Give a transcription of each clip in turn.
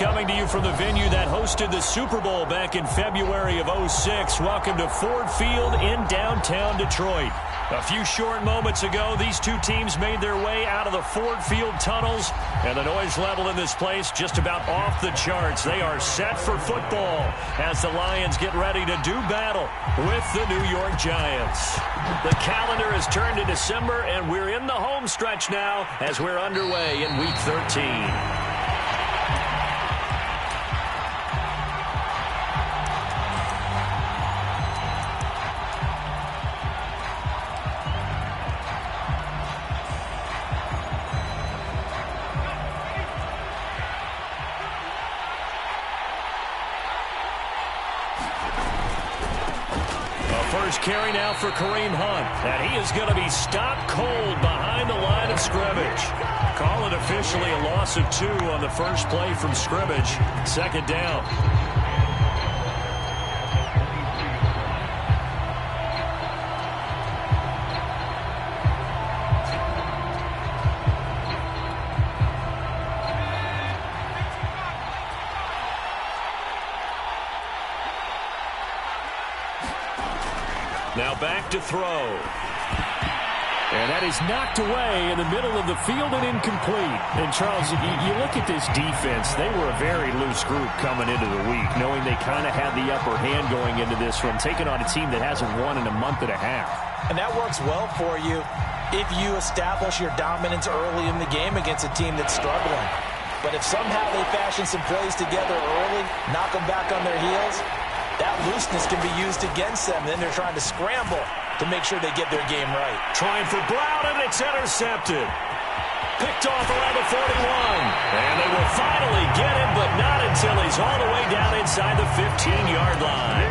coming to you from the venue that hosted the Super Bowl back in February of '06. Welcome to Ford Field in downtown Detroit. A few short moments ago, these two teams made their way out of the Ford Field tunnels, and the noise level in this place just about off the charts. They are set for football as the Lions get ready to do battle with the New York Giants. The calendar has turned to December, and we're in the home stretch now as we're underway in Week 13. First carry now for Kareem Hunt, and he is going to be stopped cold behind the line of scrimmage. Call it officially a loss of 2 on the first play from scrimmage. Second down. Now back to throw. And that is knocked away in the middle of the field and incomplete. And, Charles, you look at this defense, they were a very loose group coming into the week, knowing they kind of had the upper hand going into this one, taking on a team that hasn't won in a month and a half. And that works well for you if you establish your dominance early in the game against a team that's struggling. But if somehow they fashion some plays together early, knock them back on their heels, that looseness can be used against them. Then they're trying to scramble to make sure they get their game right. Trying for Brown, and it's intercepted. Picked off around the 41. And they will finally get him, but not until he's all the way down inside the 15-yard line.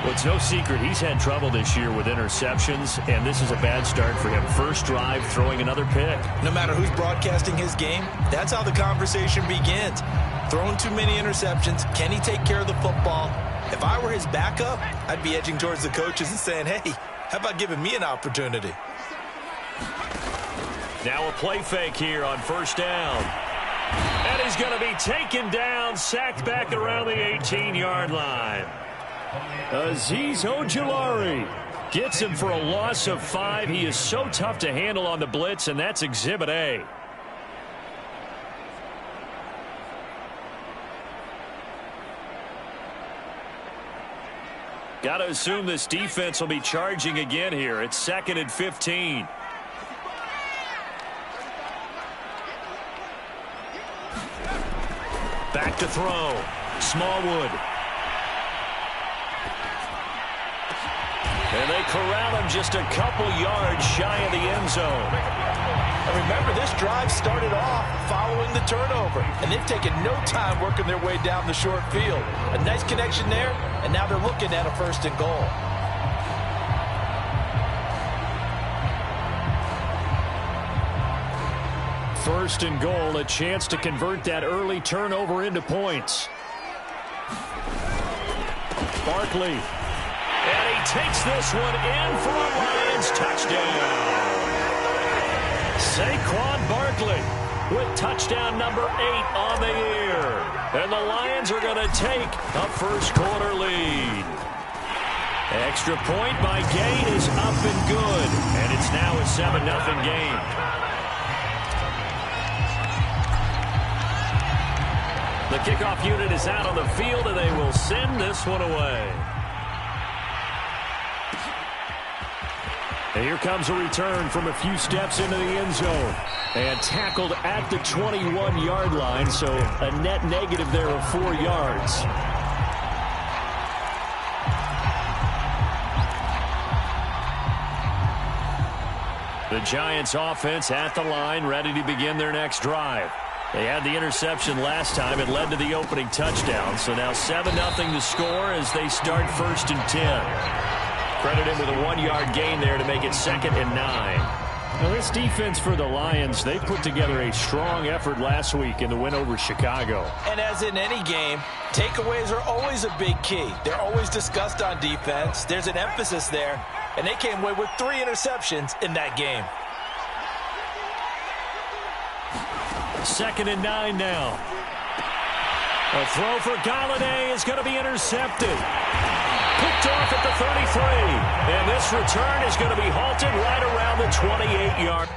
Well, it's no secret he's had trouble this year with interceptions, and this is a bad start for him. First drive, throwing another pick. No matter who's broadcasting his game, that's how the conversation begins. Throwing too many interceptions. Can he take care of the football? If I were his backup, I'd be edging towards the coaches and saying, hey, how about giving me an opportunity? Now a play fake here on first down. And he's going to be taken down, sacked back around the 18-yard line. Azeez Ojulari gets him for a loss of 5. He is so tough to handle on the blitz, and that's Exhibit A. Got to assume this defense will be charging again here. It's 2nd and 15. Back to throw. Smallwood. And they corral him just a couple yards shy of the end zone. And remember, this drive started off following the turnover, and they've taken no time working their way down the short field. A nice connection there, and now they're looking at a 1st and goal. First and goal, a chance to convert that early turnover into points. Barkley. And he takes this one in for a Lions touchdown. Saquon Barkley with touchdown number 8 on the year. And the Lions are going to take a first-quarter lead. Extra point by Gay is up and good. And it's now a 7-0 game. The kickoff unit is out on the field, and they will send this one away. And here comes a return from a few steps into the end zone. And tackled at the 21-yard line, so a net negative there of 4 yards. The Giants offense at the line, ready to begin their next drive. They had the interception last time. It led to the opening touchdown. So now 7-0 to score as they start 1st and 10. Credit him with a 1-yard gain there to make it 2nd and 9. Now this defense for the Lions, they put together a strong effort last week in the win over Chicago. And as in any game, takeaways are always a big key. They're always discussed on defense. There's an emphasis there. And they came away with 3 interceptions in that game. 2nd and 9 now. A throw for Galladay is going to be intercepted. Picked off at the 33. And this return is going to be halted right around the 28-yard.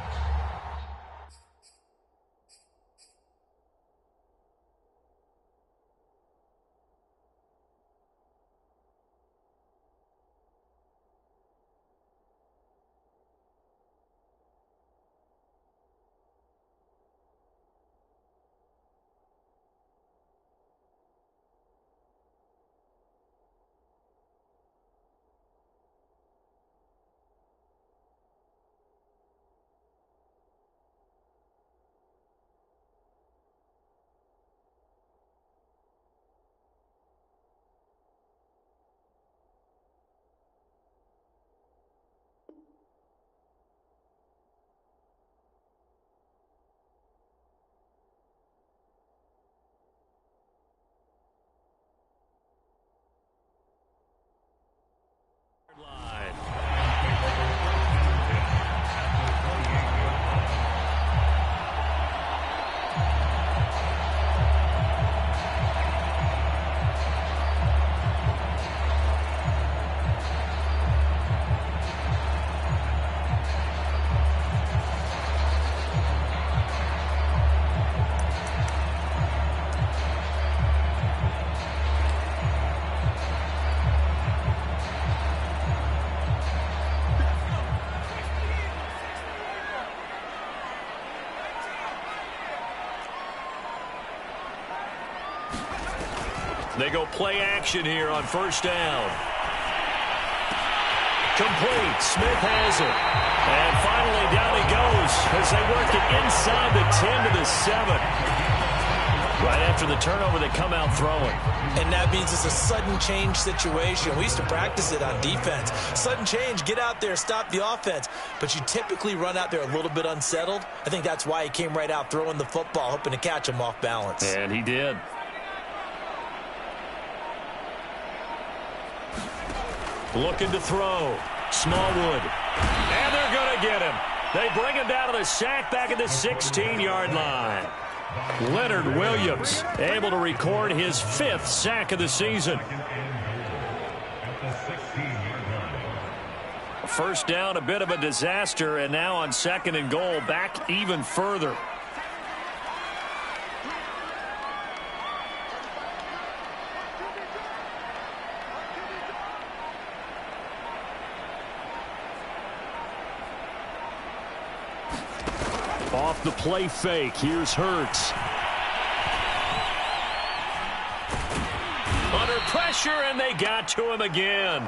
They go play action here on first down. Complete. Smith has it. And finally down he goes as they work it inside the 10 to the 7. Right after the turnover, they come out throwing. And that means it's a sudden change situation. We used to practice it on defense. Sudden change, get out there, stop the offense. But you typically run out there a little bit unsettled. I think that's why he came right out throwing the football, hoping to catch him off balance. And he did. Looking to throw. Smallwood. And they're going to get him. They bring him down to the sack back at the 16-yard line. Leonard Williams able to record his 5th sack of the season. First down, a bit of a disaster, and now on 2nd and goal, back even further. Off the play fake. Here's Hurts. Under pressure, and they got to him again.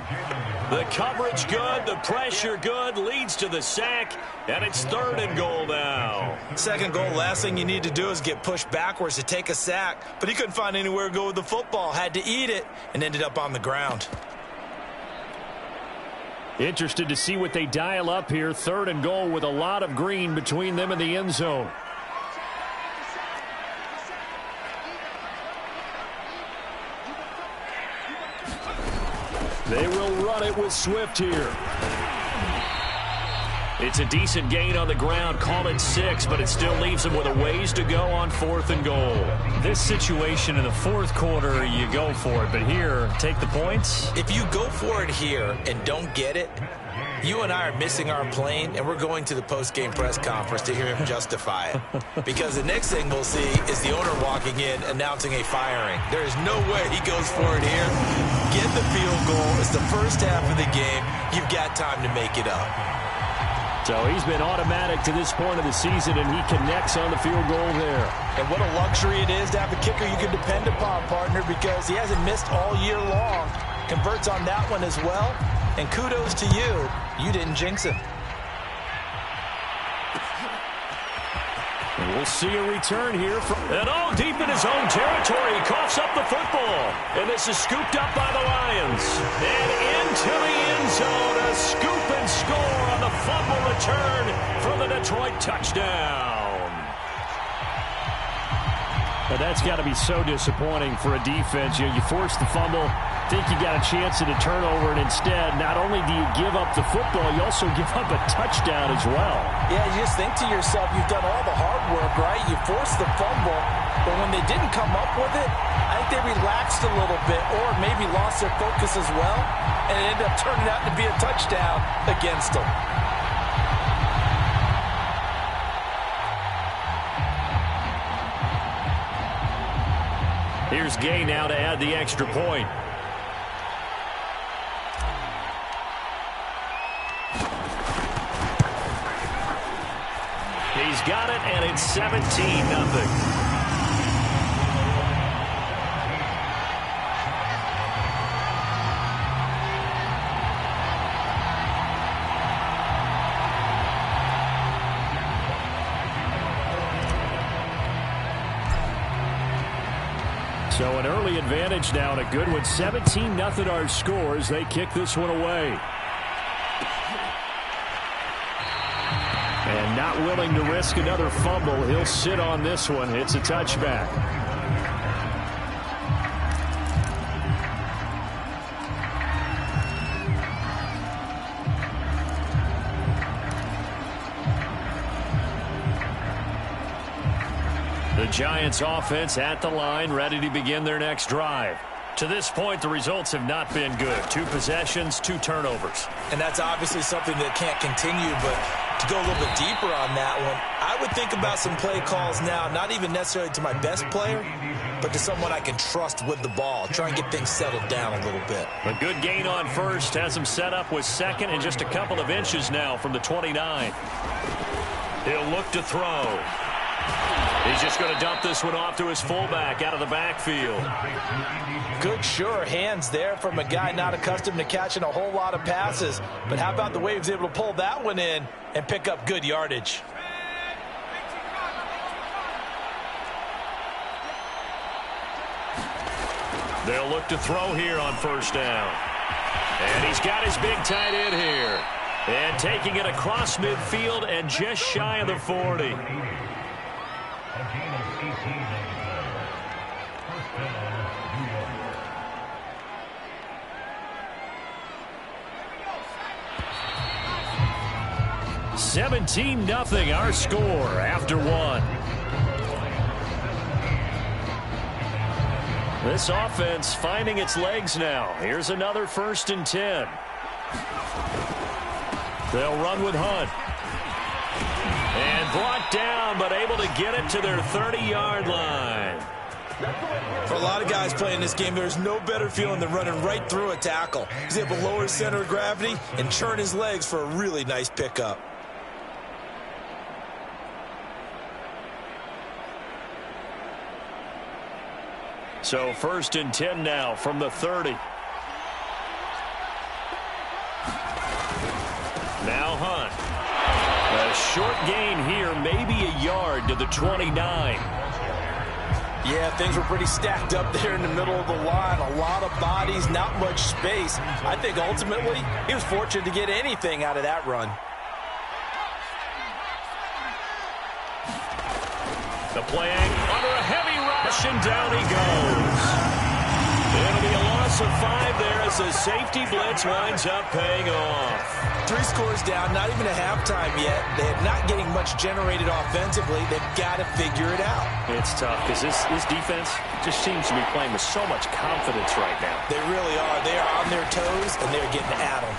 The coverage good, the pressure good, leads to the sack, and it's 3rd and goal now. 2nd goal, last thing you need to do is get pushed backwards to take a sack. But he couldn't find anywhere to go with the football, had to eat it, and ended up on the ground. Interested to see what they dial up here. 3rd and goal with a lot of green between them and the end zone. They will run it with Swift here. It's a decent gain on the ground. Call it 6, but it still leaves them with a ways to go on 4th and goal. This situation in the 4th quarter, you go for it. But here, take the points. If you go for it here and don't get it, you and I are missing our plane, and we're going to the post-game press conference to hear him justify it. Because the next thing we'll see is the owner walking in announcing a firing. There is no way he goes for it here. Get the field goal. It's the first half of the game. You've got time to make it up. So he's been automatic to this point of the season, and he connects on the field goal there. And what a luxury it is to have a kicker you can depend upon, partner, because he hasn't missed all year long. Converts on that one as well. And kudos to you. You didn't jinx him. And we'll see a return here. And deep in his own territory, he coughs up the football. And this is scooped up by the Lions. And into the end zone, a scoop and score on the fumble return from the Detroit touchdown. But that's got to be so disappointing for a defense. You force the fumble, think you got a chance at a turnover, and instead, not only do you give up the football, you also give up a touchdown as well. Yeah, you just think to yourself, you've done all the hard work, right? You forced the fumble, but when they didn't come up with it, I I think they relaxed a little bit or maybe lost their focus as well, and it ended up turning out to be a touchdown against them. Here's Gay now to add the extra point. He's got it, and it's 17-0. So an early advantage now and a good one. 17-0 our scores. They kick this one away. And not willing to risk another fumble. He'll sit on this one. It's a touchback. The Giants offense at the line, ready to begin their next drive. To this point, the results have not been good. 2 possessions, 2 turnovers. And that's obviously something that can't continue, but to go a little bit deeper on that one, I would think about some play calls now, not even necessarily to my best player, but to someone I can trust with the ball. Try and get things settled down a little bit. A good gain on first has him set up with second and just a couple of inches now from the 29. He'll look to throw. He's just going to dump this one off to his fullback out of the backfield. Good, sure hands there from a guy not accustomed to catching a whole lot of passes. But how about the way he was able to pull that one in and pick up good yardage? They'll look to throw here on first down. And he's got his big tight end here. And taking it across midfield and just shy of the 40. 17-0 our score after 1. This offense finding its legs now. Here's another 1st and 10. They'll run with Hunt. And brought down, but able to get it to their 30-yard line. For a lot of guys playing this game, there's no better feeling than running right through a tackle. He's able to lower his center of gravity and churn his legs for a really nice pickup. So 1st and 10 now from the 30. Now Hunt. A short gain here, maybe a yard to the 29. Yeah, things were pretty stacked up there in the middle of the line. A lot of bodies, not much space. I think ultimately he was fortunate to get anything out of that run. The play under a heavy rush, and down he goes. It'll be a loss of 5 there as the safety blitz winds up paying off. 3 scores down, not even a halftime yet. They're not getting much generated offensively. They've got to figure it out. It's tough because this defense just seems to be playing with so much confidence right now. They really are. They are on their toes, and they're getting at them.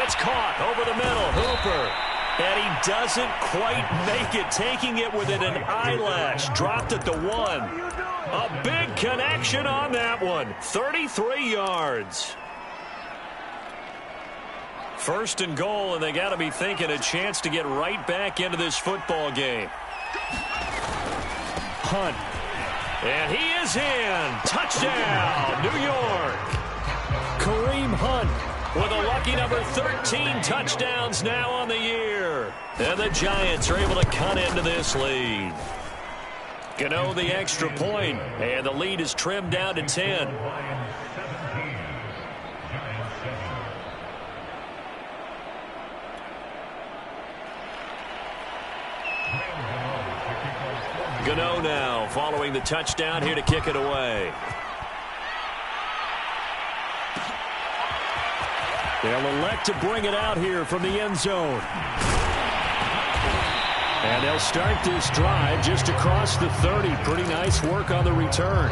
It's caught over the middle. Hooper. And he doesn't quite make it, taking it within an eyelash. Dropped at the 1. A big connection on that one. 33 yards. 1st and goal, and they got to be thinking a chance to get right back into this football game. Hunt. And he is in. Touchdown, New York. Kareem Hunt with a lucky number 13 touchdowns now on the year. And the Giants are able to cut into this lead. Gano the extra point, and the lead is trimmed down to 10. Gano now following the touchdown here to kick it away. They'll elect to bring it out here from the end zone. And they'll start this drive just across the 30. Pretty nice work on the return.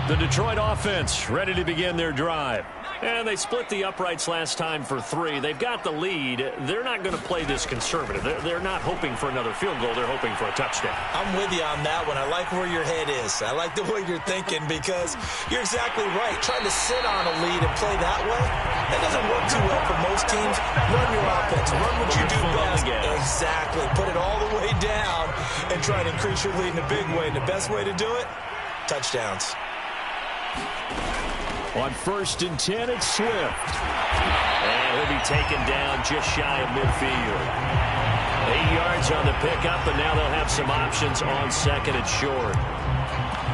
The Detroit offense ready to begin their drive. And they split the uprights last time for 3. They've got the lead. They're not going to play this conservative. They're not hoping for another field goal. They're hoping for a touchdown. I'm with you on that one. I like where your head is. I like the way you're thinking because you're exactly right. Trying to sit on a lead and play that way, that doesn't work too well for most teams. Run your offense. Run what you do best. Exactly. Put it all the way down and try to increase your lead in a big way. And the best way to do it, touchdowns. On 1st and 10, it's Swift. And he'll be taken down just shy of midfield. 8 yards on the pickup, and now they'll have some options on 2nd and short.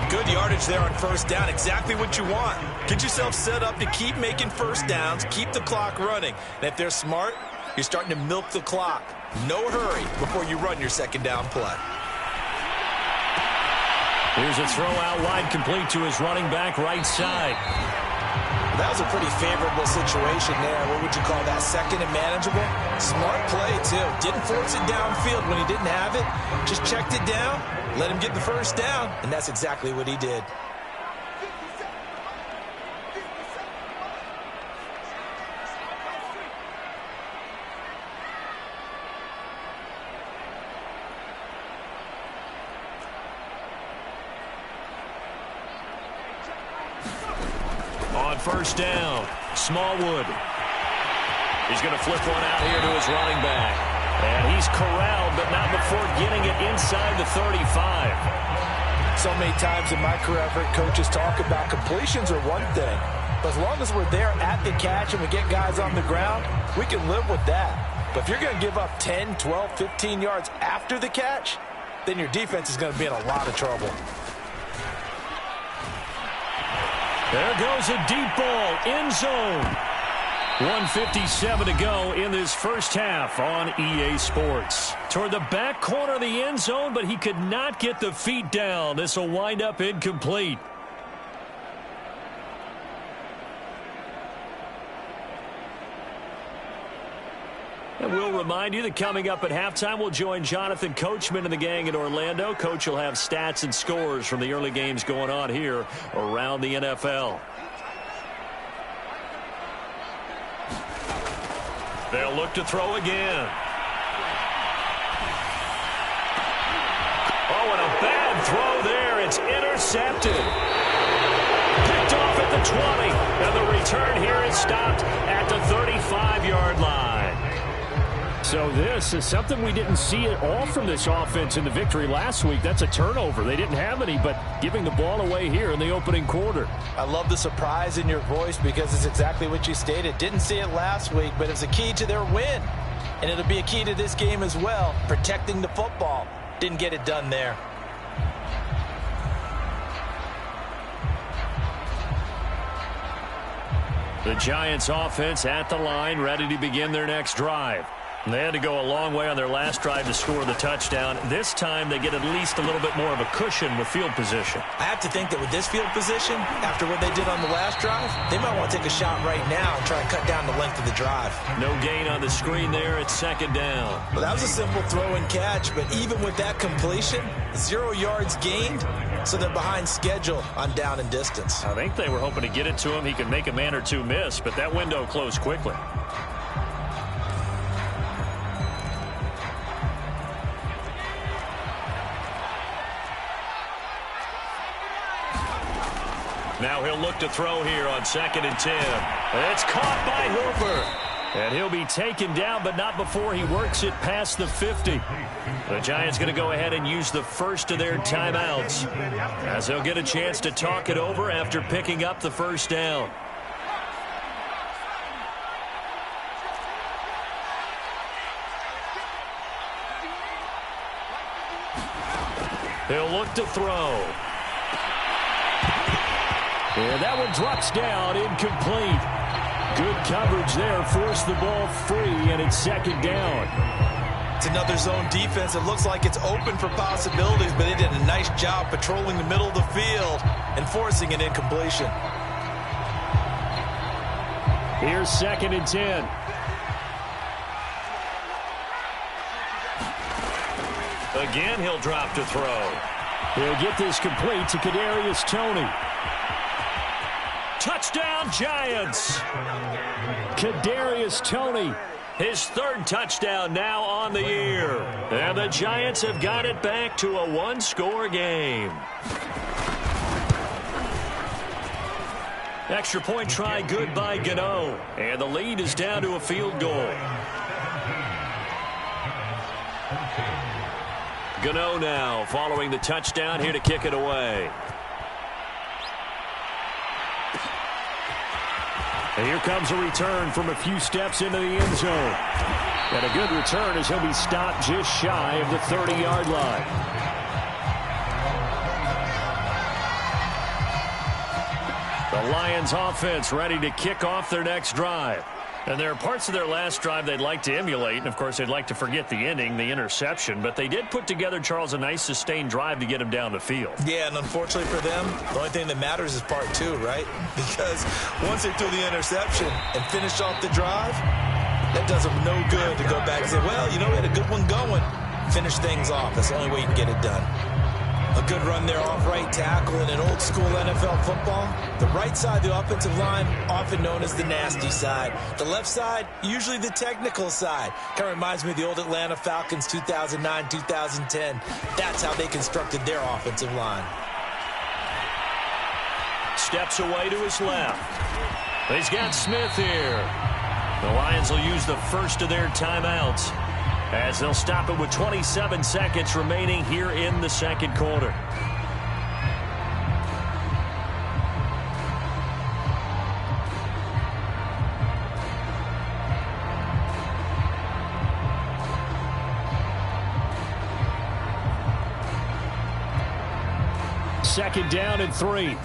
Good yardage there on 1st down. Exactly what you want. Get yourself set up to keep making 1st downs, keep the clock running. And if they're smart, you're starting to milk the clock. No hurry before you run your 2nd down play. Here's a throw out wide, complete to his running back right side. That was a pretty favorable situation there. What would you call that? 2nd and manageable? Smart play, too. Didn't force it downfield when he didn't have it. Just checked it down, let him get the 1st down, and that's exactly what he did. On 1st down, Smallwood. He's going to flip one out here to his running back. And he's corralled, but not before getting it inside the 35. So many times in my career, I've heard coaches talk about completions are one thing. But as long as we're there at the catch and we get guys on the ground, we can live with that. But if you're going to give up 10, 12, 15 yards after the catch, then your defense is going to be in a lot of trouble. There goes a deep ball, end zone. 1:57 to go in this first half on EA Sports. Toward the back corner of the end zone, but he could not get the feet down. This will wind up incomplete. And we'll remind you that coming up at halftime, we'll join Jonathan Coachman and the gang in Orlando. Coach will have stats and scores from the early games going on here around the NFL. They'll look to throw again. Oh, and a bad throw there. It's intercepted. Picked off at the 20. And the return here is stopped at the 35-yard line. So this is something we didn't see at all from this offense in the victory last week. That's a turnover. They didn't have any, but giving the ball away here in the opening quarter. I love the surprise in your voice because it's exactly what you stated. Didn't see it last week, but it's a key to their win. And it'll be a key to this game as well, protecting the football. Didn't get it done there. The Giants offense at the line, ready to begin their next drive. They had to go a long way on their last drive to score the touchdown. This time they get at least a little bit more of a cushion with field position. I have to think that with this field position, after what they did on the last drive, they might want to take a shot right now and try and cut down the length of the drive. No gain on the screen there. It's 2nd down. Well, that was a simple throw and catch, but even with that completion, 0 yards gained, so they're behind schedule on down and distance. I think they were hoping to get it to him. He could make a man or two miss, but that window closed quickly. Now he'll look to throw here on 2nd and 10. It's caught by Hooper. And he'll be taken down, but not before he works it past the 50. The Giants going to go ahead and use the first of their timeouts, as they'll get a chance to talk it over after picking up the 1st down. He'll look to throw. And that one drops down, incomplete. Good coverage there, forced the ball free, and it's 2nd down. It's another zone defense. It looks like it's open for possibilities, but they did a nice job patrolling the middle of the field and forcing an incompletion. Here's 2nd and 10. Again, he'll drop to throw. He'll get this complete to Kadarius Toney. Touchdown, Giants! Kadarius Toney, his 3rd touchdown now on the year. And the Giants have got it back to a 1-score game. Extra point try good by Gano. And the lead is down to a field goal. Gano now following the touchdown here to kick it away. And here comes a return from a few steps into the end zone. And a good return as he'll be stopped just shy of the 30-yard line. The Lions offense ready to kick off their next drive. And there are parts of their last drive they'd like to emulate. And, of course, they'd like to forget the ending, the interception. But they did put together, Charles, a nice sustained drive to get him down the field. Yeah, and unfortunately for them, the only thing that matters is part 2, right? Because once they threw the interception and finished off the drive, that does them no good to go back and say, well, you know, we had a good one going. Finish things off. That's the only way you can get it done. A good run there off right tackle in an old-school NFL football. The right side, the offensive line, often known as the nasty side. The left side, usually the technical side. Kind of reminds me of the old Atlanta Falcons 2009, 2010. That's how they constructed their offensive line. Steps away to his left. He's got Smith here. The Lions will use the first of their timeouts, as they'll stop it with 27 seconds remaining here in the 2nd quarter. Second down and 3.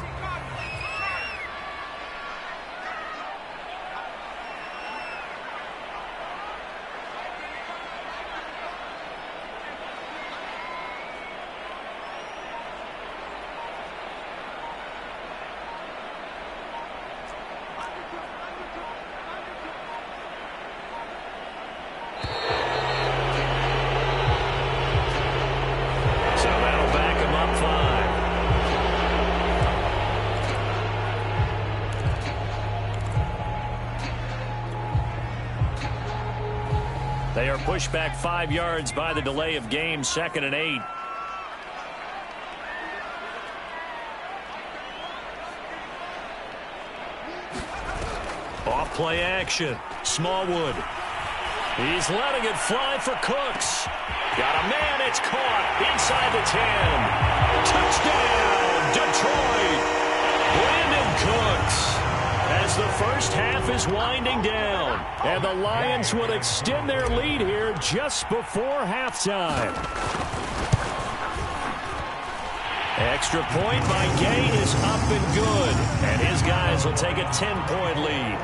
They are pushed back 5 yards by the delay of game, 2nd and 8. Off play action. Smallwood. He's letting it fly for Cooks. Got a man, it's caught inside the 10. Touchdown, Detroit. Brandon Cooks. As the first half is winding down, and the Lions would extend their lead here just before halftime. Extra point by Gay is up and good, and his guys will take a 10-point lead.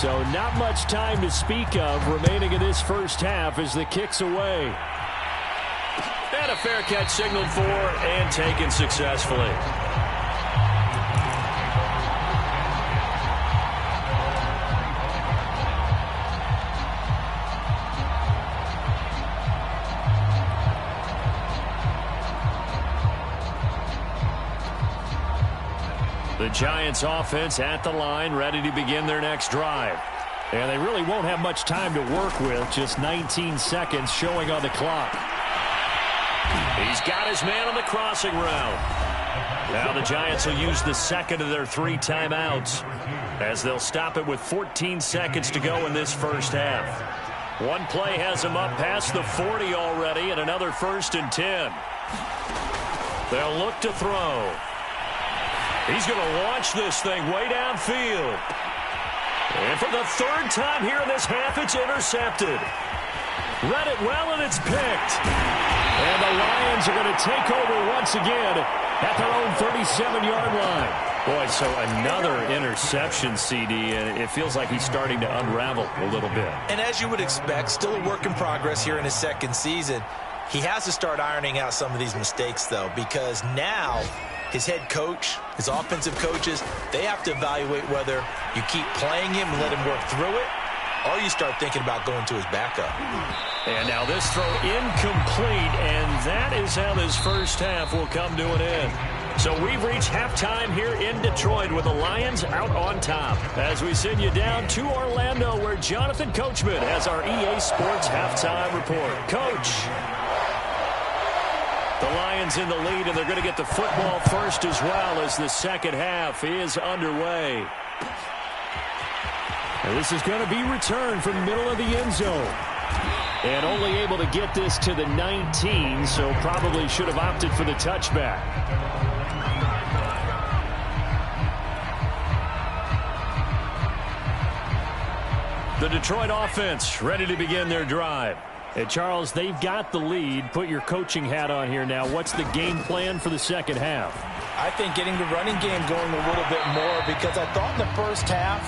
So not much time to speak of remaining in this first half as the kick's away. And a fair catch signaled for and taken successfully. The Giants offense at the line, ready to begin their next drive. And they really won't have much time to work with, just 19 seconds showing on the clock. He's got his man on the crossing route. Now the Giants will use the second of their 3 timeouts, as they'll stop it with 14 seconds to go in this first half. One play has him up past the 40 already, and another 1st and 10. They'll look to throw. He's going to launch this thing way downfield. And for the third time here in this half, it's intercepted. Read it well, and it's picked. And the Lions are going to take over once again at their own 37-yard line. Boy, so another interception, CD, and it feels like he's starting to unravel a little bit. And as you would expect, still a work in progress here in his second season. He has to start ironing out some of these mistakes, though, because now his head coach, his offensive coaches, they have to evaluate whether you keep playing him and let him work through it, or you start thinking about going to his backup. And now this throw incomplete, and that is how this first half will come to an end. So we've reached halftime here in Detroit with the Lions out on top. As we send you down to Orlando, where Jonathan Coachman has our EA Sports halftime report. Coach. The Lions in the lead, and they're going to get the football first as well as the second half is underway. And this is going to be returned from the middle of the end zone. And only able to get this to the 19, so probably should have opted for the touchback. The Detroit offense ready to begin their drive. And Charles, they've got the lead. Put your coaching hat on here now. What's the game plan for the second half? I think getting the running game going a little bit more, because I thought in the first half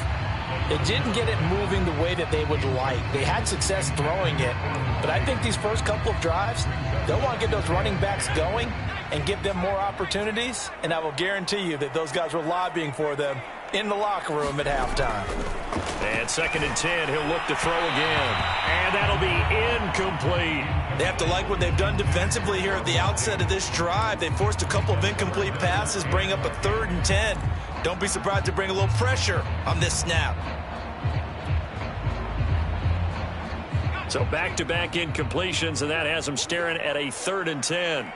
they didn't get it moving the way that they would like. They had success throwing it, but I think these first couple of drives, they'll want to get those running backs going and give them more opportunities, and I will guarantee you that those guys were lobbying for them in the locker room at halftime. And 2nd and 10, he'll look to throw again. And that'll be incomplete. They have to like what they've done defensively here at the outset of this drive. They forced a couple of incomplete passes, bring up a 3rd and 10. Don't be surprised to bring a little pressure on this snap. So back-to-back incompletions, and that has them staring at a 3rd and 10.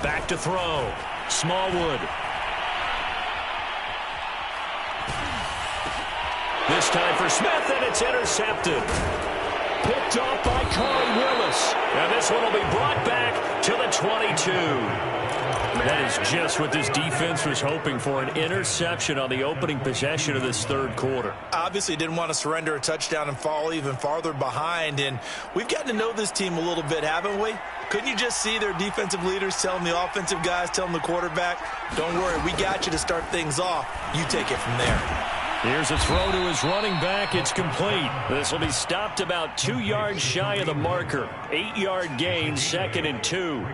Back to throw. Smallwood. This time for Smith, and it's intercepted. Picked off by Corey Willis. And this one will be brought back to the 22. That is just what this defense was hoping for, an interception on the opening possession of this third quarter. Obviously didn't want to surrender a touchdown and fall even farther behind, and we've gotten to know this team a little bit, haven't we? Couldn't you just see their defensive leaders telling the offensive guys, telling the quarterback, don't worry, we got you to start things off. You take it from there. Here's a throw to his running back. It's complete. This will be stopped about 2 yards shy of the marker. 8-yard gain, 2nd and 2.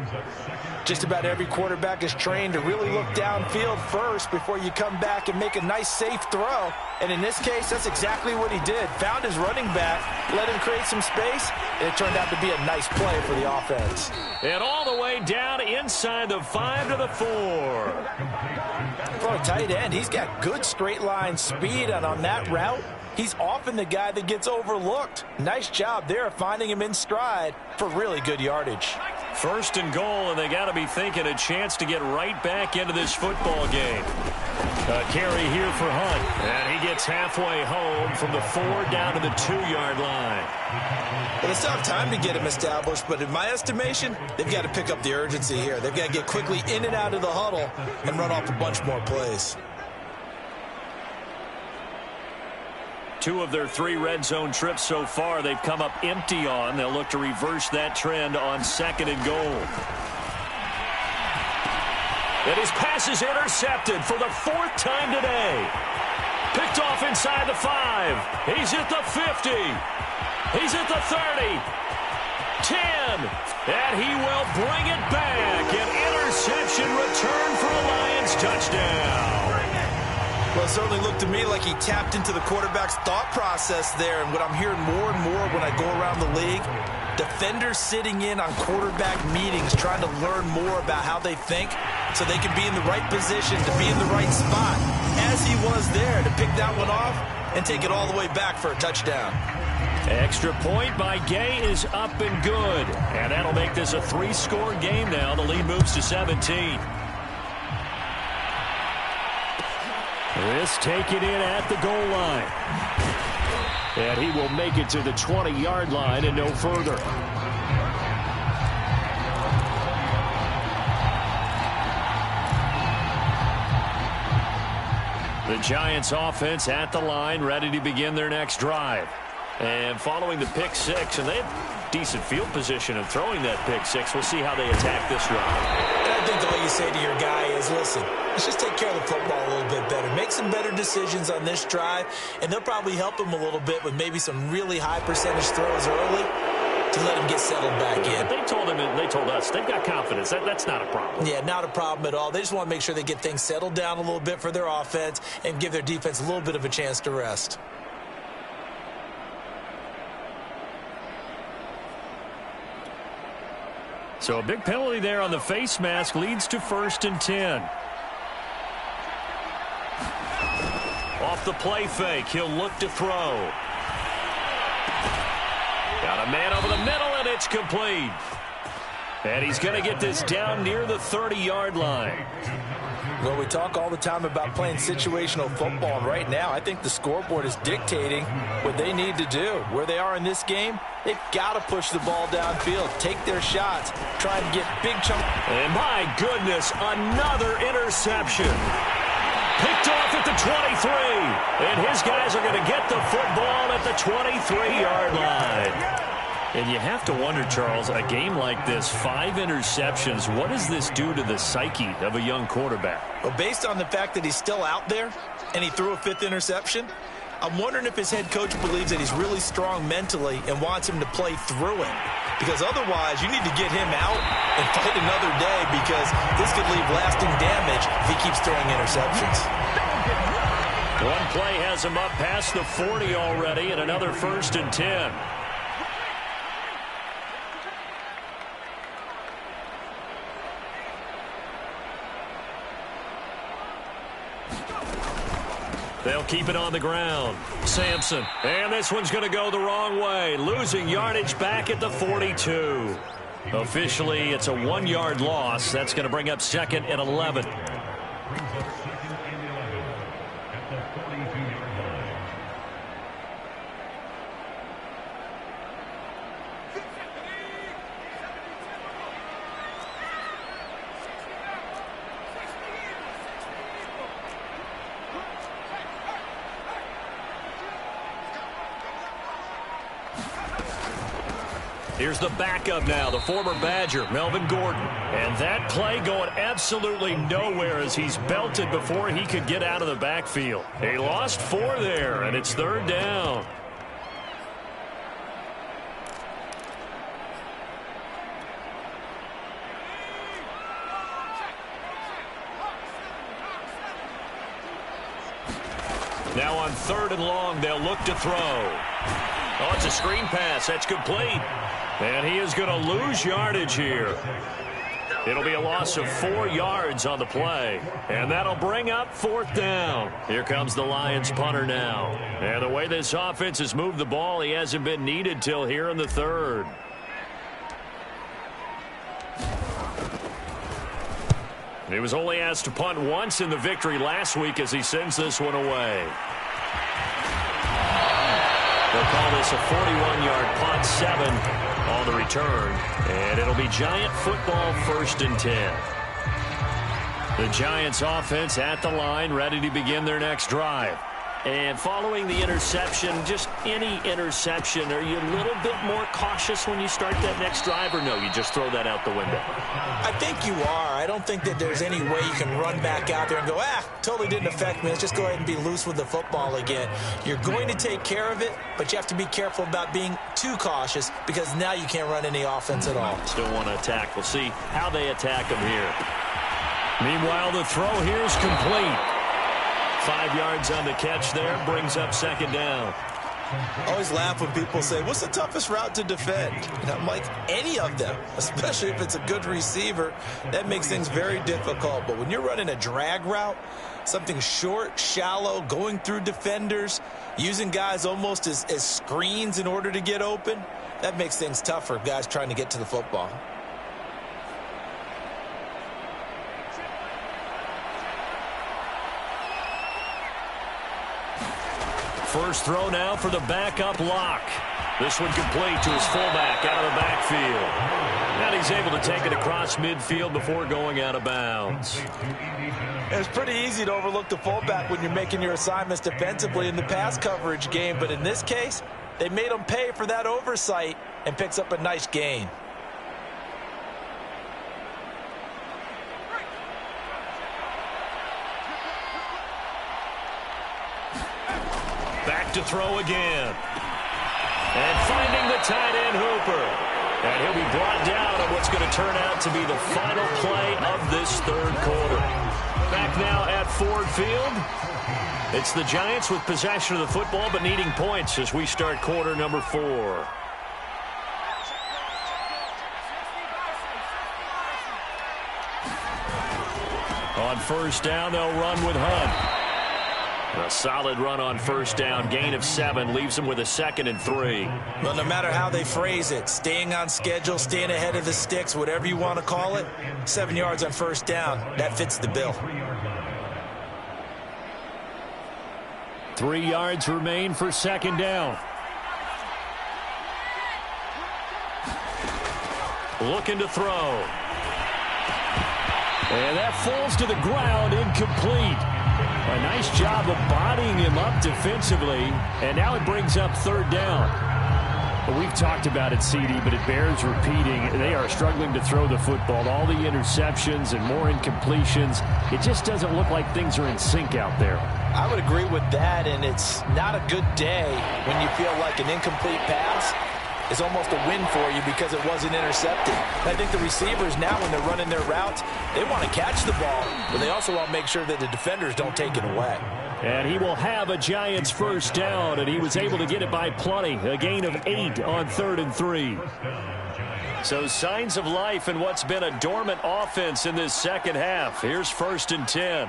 Just about every quarterback is trained to really look downfield first before you come back and make a nice, safe throw. And in this case, that's exactly what he did. Found his running back, let him create some space, and it turned out to be a nice play for the offense. And all the way down inside the 5 to the 4. For a tight end, he's got good straight line speed, and on that route, he's often the guy that gets overlooked. Nice job there of finding him in stride for really good yardage. 1st and goal, and they got to be thinking a chance to get right back into this football game. A carry here for Hunt, and he gets halfway home from the 4 down to the 2-yard line. Well, they still have time to get him established, but in my estimation, they've got to pick up the urgency here. They've got to get quickly in and out of the huddle and run off a bunch more plays. 2 of their 3 red zone trips so far, they've come up empty on. They'll look to reverse that trend on 2nd and goal. And his pass is intercepted for the 4th time today. Picked off inside the 5. He's at the 50. He's at the 30. 10. And he will bring it back. An interception return for a Lions touchdown. Well, it certainly looked to me like he tapped into the quarterback's thought process there. And what I'm hearing more and more when I go around the league, defenders sitting in on quarterback meetings trying to learn more about how they think so they can be in the right position to be in the right spot, as he was there to pick that one off and take it all the way back for a touchdown. Extra point by Gay is up and good. And that'll make this a 3-score game now. The lead moves to 17. This taken in at the goal line. And he will make it to the 20-yard line and no further. The Giants offense at the line, ready to begin their next drive. And following the pick six, and they have decent field position in throwing that pick six. We'll see how they attack this drive. And I think all you say to your guy is, listen, let's just take care of the football a little bit better. Make some better decisions on this drive, and they'll probably help him a little bit with maybe some really high percentage throws early to let him get settled back in. They told him, and they told us, they've got confidence. That's not a problem. Yeah, not a problem at all. They just want to make sure they get things settled down a little bit for their offense and give their defense a little bit of a chance to rest. So a big penalty there on the face mask leads to 1st and 10. Off the play fake, he'll look to throw. Got a man over the middle, and it's complete. And he's going to get this down near the 30-yard line. Well, we talk all the time about playing situational football, and right now I think the scoreboard is dictating what they need to do. Where they are in this game, they've got to push the ball downfield, take their shots, try and get big chunks. And my goodness, another interception. Picked off at the 23, and his guys are going to get the football at the 23-yard line. And you have to wonder, Charles, a game like this, 5 interceptions, what does this do to the psyche of a young quarterback? Well, based on the fact that he's still out there and he threw a 5th interception, I'm wondering if his head coach believes that he's really strong mentally and wants him to play through it. Because otherwise, you need to get him out and fight another day, because this could leave lasting damage if he keeps throwing interceptions. One play has him up past the 40 already, and another 1st and 10. They'll keep it on the ground. Sampson. And this one's going to go the wrong way. Losing yardage back at the 42. Officially, it's a 1-yard loss. That's going to bring up 2nd and 11. Here's the backup now, the former Badger, Melvin Gordon. And that play going absolutely nowhere as he's belted before he could get out of the backfield. He lost 4 there, and it's 3rd down. Now on 3rd and long, they'll look to throw. Oh, it's a screen pass. That's complete. And he is going to lose yardage here. It'll be a loss of 4 yards on the play. And that'll bring up 4th down. Here comes the Lions punter now. And the way this offense has moved the ball, he hasn't been needed till here in the 3rd. He was only asked to punt once in the victory last week as he sends this one away. They'll call this a 41-yard punt, 7 on the return. And it'll be Giant football, 1st and 10. The Giants offense at the line, ready to begin their next drive. And following the interception, just any interception, are you a little bit more cautious when you start that next drive, or no, you just throw that out the window? I think you are. I don't think that there's any way you can run back out there and go, totally didn't affect me. Let's just go ahead and be loose with the football again. You're going to take care of it, but you have to be careful about being too cautious, because now you can't run any offense at all. Still want to attack. We'll see how they attack them here. Meanwhile, the throw here is complete. 5 yards on the catch there, brings up 2nd down. I always laugh when people say, what's the toughest route to defend? And I'm like, any of them, especially if it's a good receiver. That makes things very difficult. But when you're running a drag route, something short, shallow, going through defenders, using guys almost as screens in order to get open, that makes things tough for guys trying to get to the football. First throw now for the backup Locke. This one complete to his fullback out of the backfield. And he's able to take it across midfield before going out of bounds. It's pretty easy to overlook the fullback when you're making your assignments defensively in the pass coverage game, but in this case, they made him pay for that oversight and picks up a nice gain. Back to throw again. And finding the tight end Hooper. And he'll be brought down on what's going to turn out to be the final play of this third quarter. Back now at Ford Field. It's the Giants with possession of the football but needing points as we start quarter number 4. On first down, they'll run with Hunt. A solid run on first down, gain of 7, leaves them with a 2nd and 3. Well, no matter how they phrase it, staying on schedule, staying ahead of the sticks, whatever you want to call it, 7 yards on first down, that fits the bill. 3 yards remain for second down. Looking to throw. And that falls to the ground, incomplete. A nice job of bodying him up defensively, and now it brings up third down. Well, we've talked about it, CD, but it bears repeating. They are struggling to throw the football. All the interceptions and more incompletions. It just doesn't look like things are in sync out there. I would agree with that, and it's not a good day when you feel like an incomplete pass is almost a win for you because it wasn't intercepted. I think the receivers now, when they're running their routes, they want to catch the ball, but they also want to make sure that the defenders don't take it away. And he will have a Giants first down, and he was able to get it by plenty. A gain of 8 on 3rd and 3. So signs of life in what's been a dormant offense in this second half. Here's 1st and 10.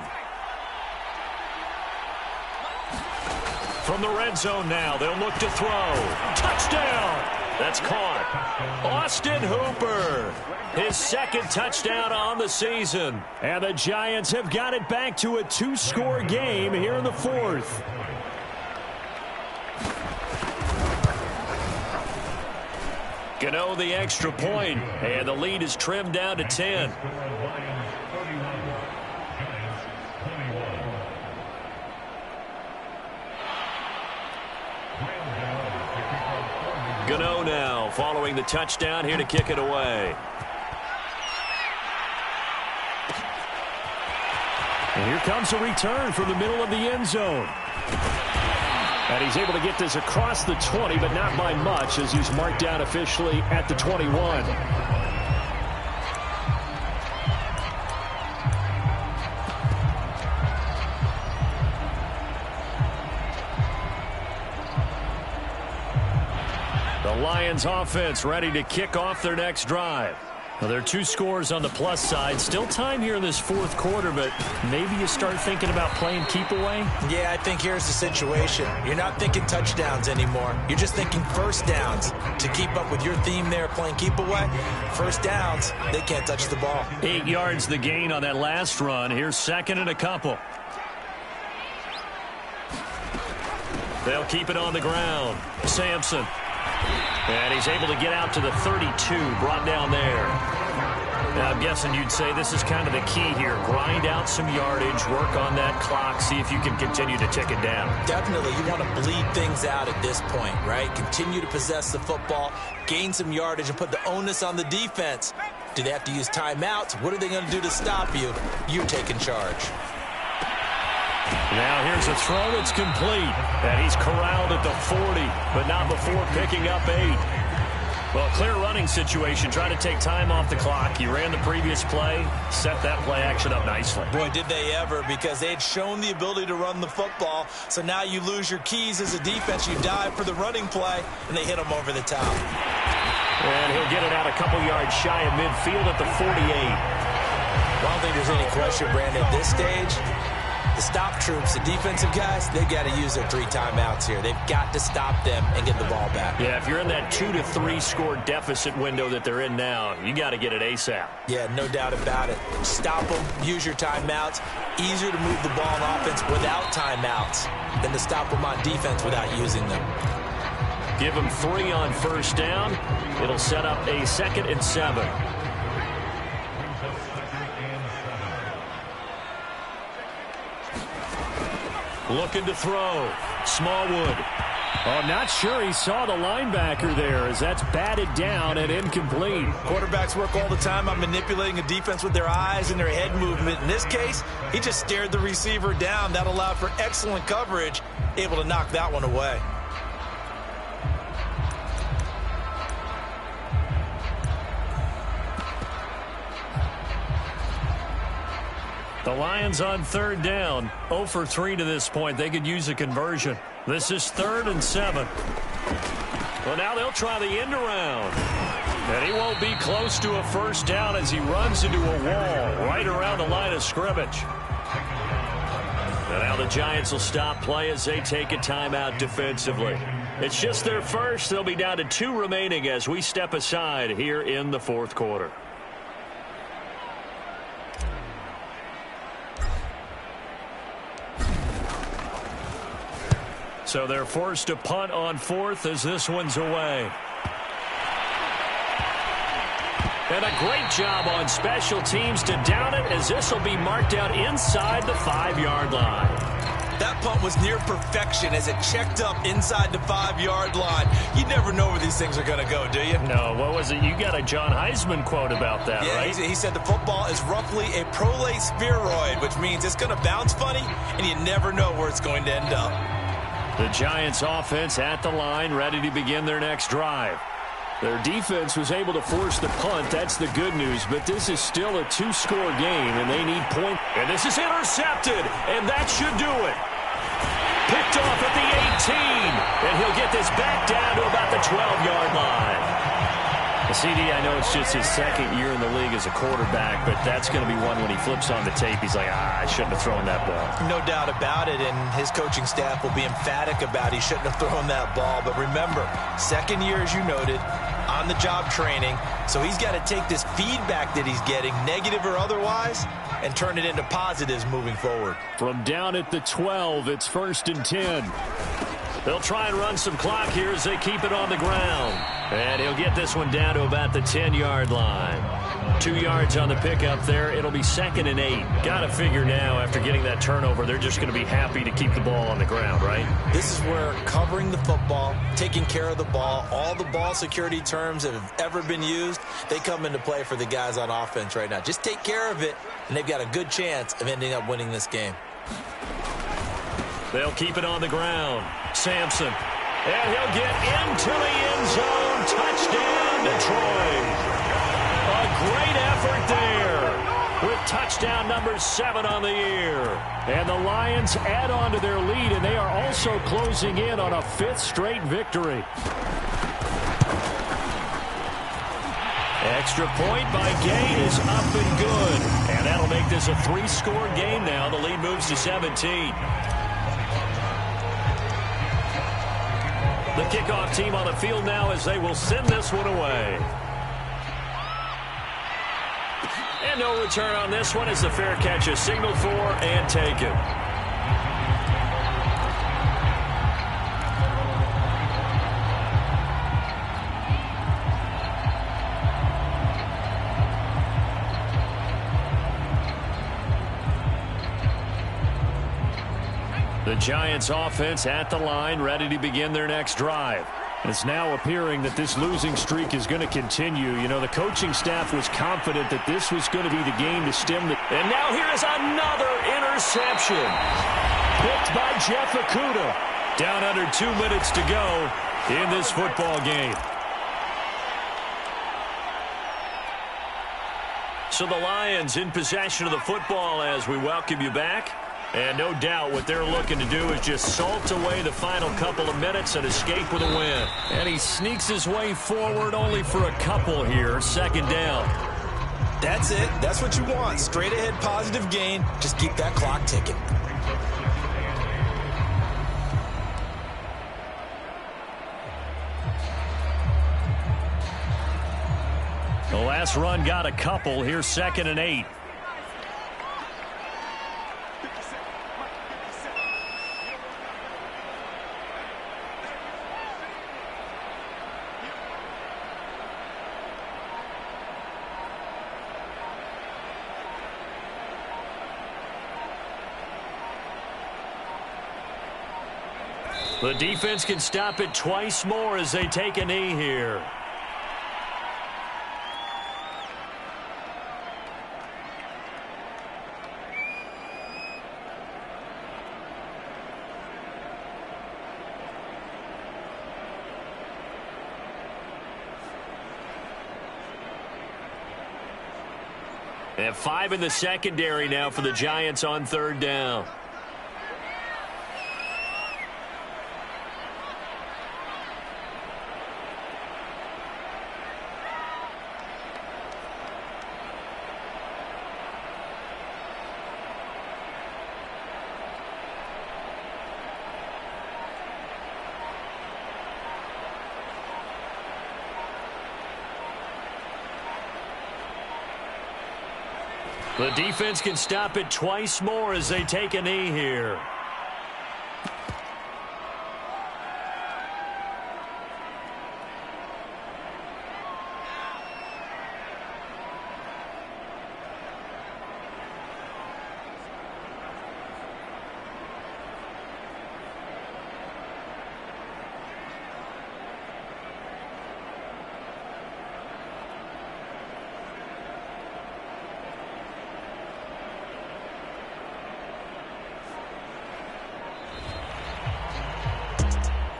From the red zone now, they'll look to throw. Touchdown! That's caught. Austin Hooper, his 2nd touchdown on the season. And the Giants have got it back to a 2-score game here in the 4th. Gano the extra point, and the lead is trimmed down to 10. Gano now following the touchdown here to kick it away. And here comes a return from the middle of the end zone. And he's able to get this across the 20, but not by much as he's marked down officially at the 21. Lions offense ready to kick off their next drive. Well, there are 2 scores on the plus side. Still time here in this 4th quarter, but maybe you start thinking about playing keep away? Yeah, I think here's the situation. You're not thinking touchdowns anymore. You're just thinking first downs. To keep up with your theme there, playing keep away, first downs, they can't touch the ball. 8 yards the gain on that last run. Here's 2nd and a couple. They'll keep it on the ground. Sampson. And he's able to get out to the 32, brought down there. Now, I'm guessing you'd say this is kind of the key here. Grind out some yardage, work on that clock, see if you can continue to tick it down. Definitely. You want to bleed things out at this point, right? Continue to possess the football, gain some yardage, and put the onus on the defense. Do they have to use timeouts? What are they going to do to stop you? You take in charge. Now here's a throw that's complete. And he's corralled at the 40, but not before picking up 8. Well, clear running situation. Try to take time off the clock. He ran the previous play, set that play action up nicely. Boy, did they ever, because they'd shown the ability to run the football. So now you lose your keys as a defense. You dive for the running play, and they hit him over the top. And he'll get it out a couple yards shy of midfield at the 48. I don't think there's any question, Brandon, at this stage. The stop troops, the defensive guys, they got to use their 3 timeouts here. They've got to stop them and get the ball back. Yeah, if you're in that 2 to 3 score deficit window that they're in now, you got to get it ASAP. Yeah, no doubt about it. Stop them, use your timeouts. Easier to move the ball on offense without timeouts than to stop them on defense without using them. Give him 3 on first down. It'll set up a 2nd and 7. Looking to throw. Smallwood. Oh, I'm not sure he saw the linebacker there as that's batted down and incomplete. Quarterbacks work all the time on manipulating a defense with their eyes and their head movement. In this case, he just stared the receiver down. That allowed for excellent coverage, able to knock that one away. The Lions on 3rd down. 0 for 3 to this point. They could use a conversion. This is 3rd and 7. Well, now they'll try the end around. And he won't be close to a first down as he runs into a wall right around the line of scrimmage. And now the Giants will stop play as they take a timeout defensively. It's just their first. They'll be down to 2 remaining as we step aside here in the 4th quarter. So they're forced to punt on 4th as this one's away. And a great job on special teams to down it as this will be marked out inside the 5-yard line. That punt was near perfection as it checked up inside the 5-yard line. You never know where these things are going to go, do you? No, what was it? You got a John Heisman quote about that, right? He said the football is roughly a prolate spheroid, which means it's going to bounce funny, and you never know where it's going to end up. The Giants offense at the line, ready to begin their next drive. Their defense was able to force the punt. That's the good news, but this is still a 2-score game, and they need points. And this is intercepted, and that should do it. Picked off at the 18, and he'll get this back down to about the 12-yard line. CD, I know it's just his 2nd year in the league as a quarterback, but that's going to be one when he flips on the tape, he's like, I shouldn't have thrown that ball. No doubt about it, and his coaching staff will be emphatic about he shouldn't have thrown that ball. But remember, 2nd year, as you noted, on-the-job training, so he's got to take this feedback that he's getting, negative or otherwise, and turn it into positives moving forward. From down at the 12, it's 1st and 10. They'll try and run some clock here as they keep it on the ground. And he'll get this one down to about the 10-yard line. 2 yards on the pickup there. It'll be 2nd and 8. Got to figure now, after getting that turnover, they're just going to be happy to keep the ball on the ground, right? This is where covering the football, taking care of the ball, all the ball security terms that have ever been used, they come into play for the guys on offense right now. Just take care of it, and they've got a good chance of ending up winning this game. They'll keep it on the ground. Sampson. And he'll get into the end zone. Touchdown, Detroit. A great effort there with touchdown number 7 on the year. And the Lions add on to their lead, and they are also closing in on a 5th straight victory. Extra point by Gay is up and good. And that'll make this a 3-score game now. The lead moves to 17. The kickoff team on the field now as they will send this one away. And no return on this one as the fair catch is signaled for and taken. The Giants offense at the line, ready to begin their next drive. It's now appearing that this losing streak is going to continue. You know, the coaching staff was confident that this was going to be the game to stem the... And now here is another interception. Picked by Jeff Okudah. Down under 2 minutes to go in this football game. So the Lions in possession of the football as we welcome you back. And no doubt what they're looking to do is just salt away the final couple of minutes and escape with a win. And he sneaks his way forward only for a couple here. 2nd down. That's it. That's what you want. Straight ahead positive gain. Just keep that clock ticking. The last run got a couple. Here's 2nd and 8. The defense can stop it twice more as they take a knee here. And 5 in the secondary now for the Giants on 3rd down. The defense can stop it twice more as they take a knee here.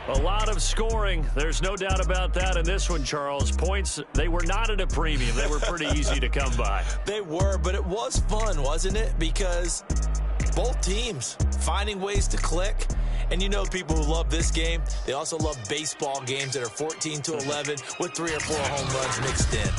A lot of scoring. There's no doubt about that in this one, Charles. Points, they were not at a premium. They were pretty easy to come by. They were, but it was fun, wasn't it? Because both teams finding ways to click. And you know people who love this game, they also love baseball games that are 14-11 with 3 or 4 home runs mixed in.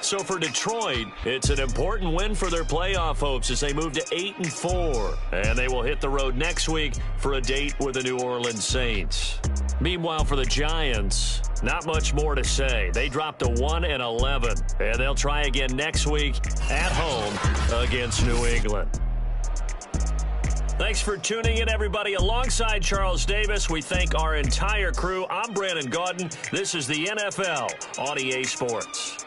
So for Detroit, it's an important win for their playoff hopes as they move to 8-4. And they will hit the road next week for a date with the New Orleans Saints. Meanwhile, for the Giants, not much more to say. They dropped to 1-11, and they'll try again next week at home against New England. Thanks for tuning in, everybody. Alongside Charles Davis, we thank our entire crew. I'm Brandon Gaudin. This is the NFL on EA Sports.